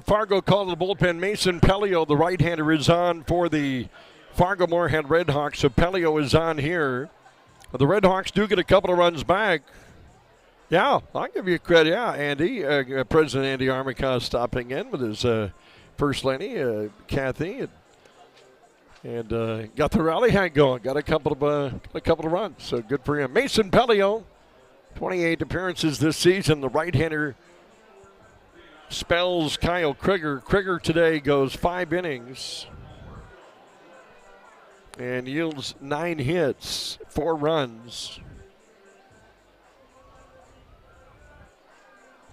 Fargo called the bullpen. Mason Pelio, the right-hander, is on for the Fargo-Moorhead Redhawks. So Pelio is on here. The Redhawks do get a couple of runs back. Yeah, I'll give you credit. Yeah, Andy, President Andy Armica stopping in with his first lady, Kathy, and got the rally hang going. Got a couple of runs. So good for him. Mason Pelio, 28 appearances this season. The right-hander spells Kyle Krieger. Krieger today goes 5 innings and yields 9 hits, 4 runs.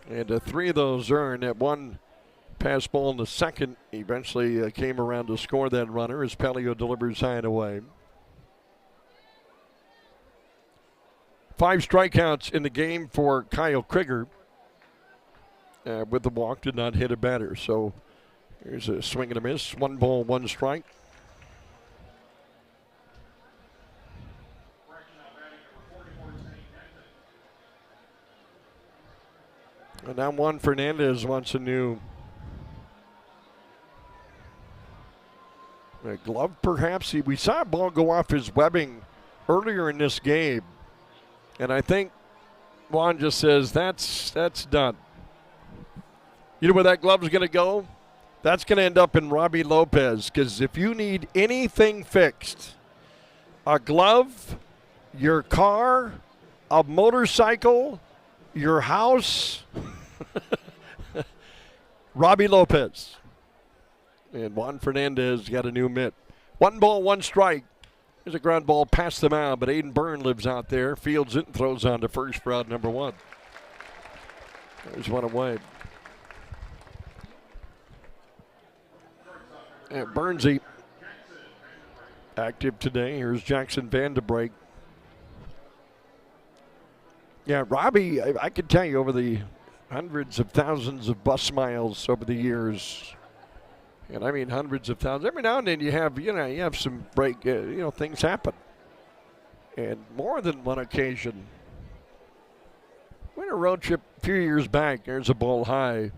And 3 of those earned. That one pass ball in the second eventually came around to score that runner as Pelio delivers high and away. 5 strikeouts in the game for Kyle Krieger. With the walk, did not hit a batter. So here's a swing and a miss. 1 ball, 1 strike. And now Juan Fernandez wants a new glove, perhaps. We saw a ball go off his webbing earlier in this game. And I think Juan just says, that's done. You know where that glove's going to go? That's going to end up in Robbie Lopez, because if you need anything fixed, a glove, your car, a motorcycle, your house, Robbie Lopez. And Juan Fernandez got a new mitt. 1 ball, 1 strike. There's a ground ball past the mound, but Aiden Byrne lives out there, fields it, and throws on to first for out number 1. There's one away. And Burnsy active today. Here's Jackson Vanderbrake. Yeah, Robbie, I can tell you over the hundreds of thousands of bus miles over the years, and I mean hundreds of thousands. Every now and then you have some break, things happen. And more than one occasion. We had a road trip a few years back. There's a ball high.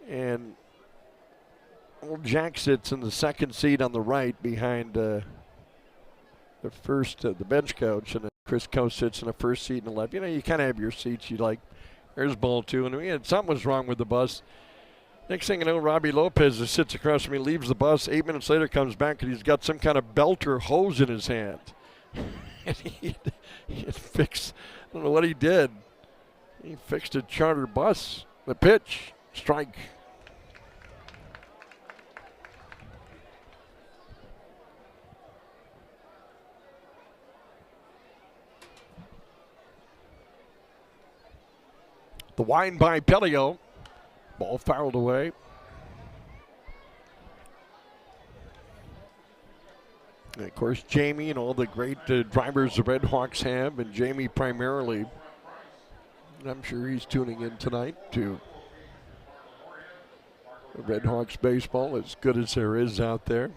And old Jack sits in the second seat on the right behind the bench coach, and Chris Coe sits in the first seat in the left. You kind of have your seats you like. There's ball 2, and something was wrong with the bus. Next thing you know, Robbie Lopez just sits across from me, leaves the bus. 8 minutes later, comes back, and he's got some kind of belt or hose in his hand. And he fixed, I don't know what he did. He fixed a charter bus. The pitch, strike. The wind by Pelio. Ball fouled away. And of course, Jamie and all the great drivers the Redhawks have, and Jamie primarily. I'm sure he's tuning in tonight to Redhawks baseball, as good as there is out there.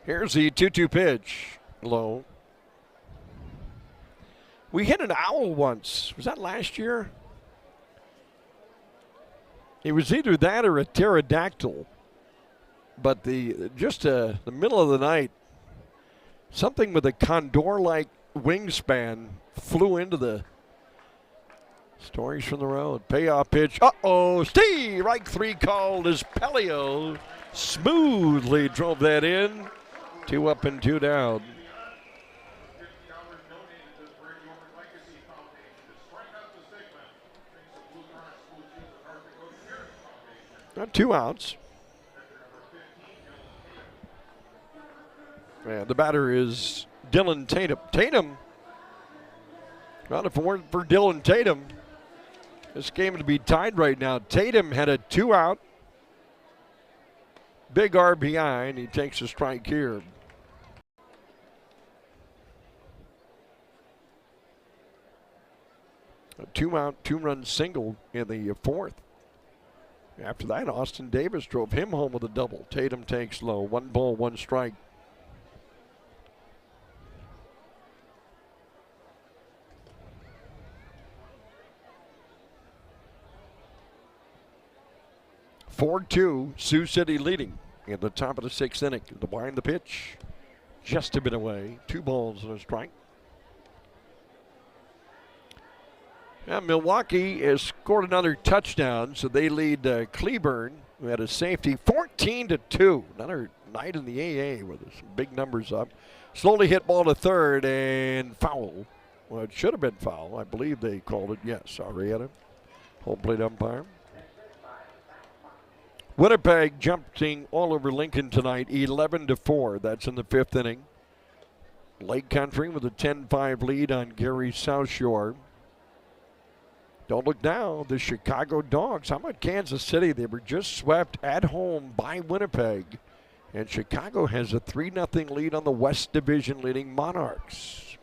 Here's the 2-2 pitch. Low. We hit an owl once. Was that last year? It was either that or a pterodactyl. But the middle of the night, something with a condor-like wingspan flew into the stories from the road. Payoff pitch. Uh-oh, Steve! Strike 3 called as Pelio smoothly drove that in. 2 up and 2 down. 2 outs. And the batter is Dylan Tatum. Well, if it weren't for Dylan Tatum, this game would be tied right now. Tatum had a 2-out, big RBI, and he takes a strike here. A 2-out, 2-run single in the 4th. After that, Austin Davis drove him home with a double. Tatum takes low. 1 ball, 1 strike. 4-2, Sioux City leading in the top of the 6th inning. The wind the pitch, just a bit away. 2 balls and a strike. Yeah, Milwaukee has scored another touchdown, so they lead Cleburne, who had a safety, 14-2. Another night in the AA with some big numbers up. Slowly hit ball to third and foul. Well, it should have been foul. I believe they called it. Yes, Arietta, home plate umpire. Winnipeg jumping all over Lincoln tonight, 11-4. That's in the 5th inning. Lake Country with a 10-5 lead on Gary South Shore. Don't look now, the Chicago Dogs. How about Kansas City? They were just swept at home by Winnipeg. And Chicago has a 3-0 lead on the West Division leading Monarchs.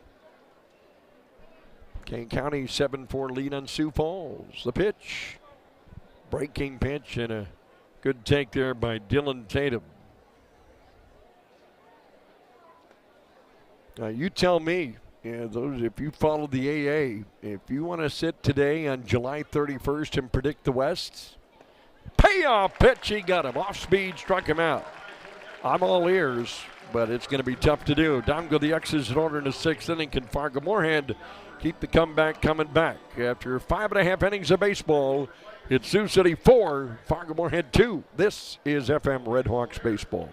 Kane County 7-4 lead on Sioux Falls. The pitch. Breaking pitch and a good take there by Dylan Tatum. Now you tell me. Yeah, if you follow the AA, if you want to sit today on July 31st and predict the West, payoff pitch, he got him. Off speed, struck him out. I'm all ears, but it's going to be tough to do. Down go the X's in order in the 6th inning. Can Fargo-Moorhead keep the comeback coming back? After 5.5 innings of baseball, it's Sioux City 4, Fargo-Moorhead 2. This is FM Redhawks Baseball.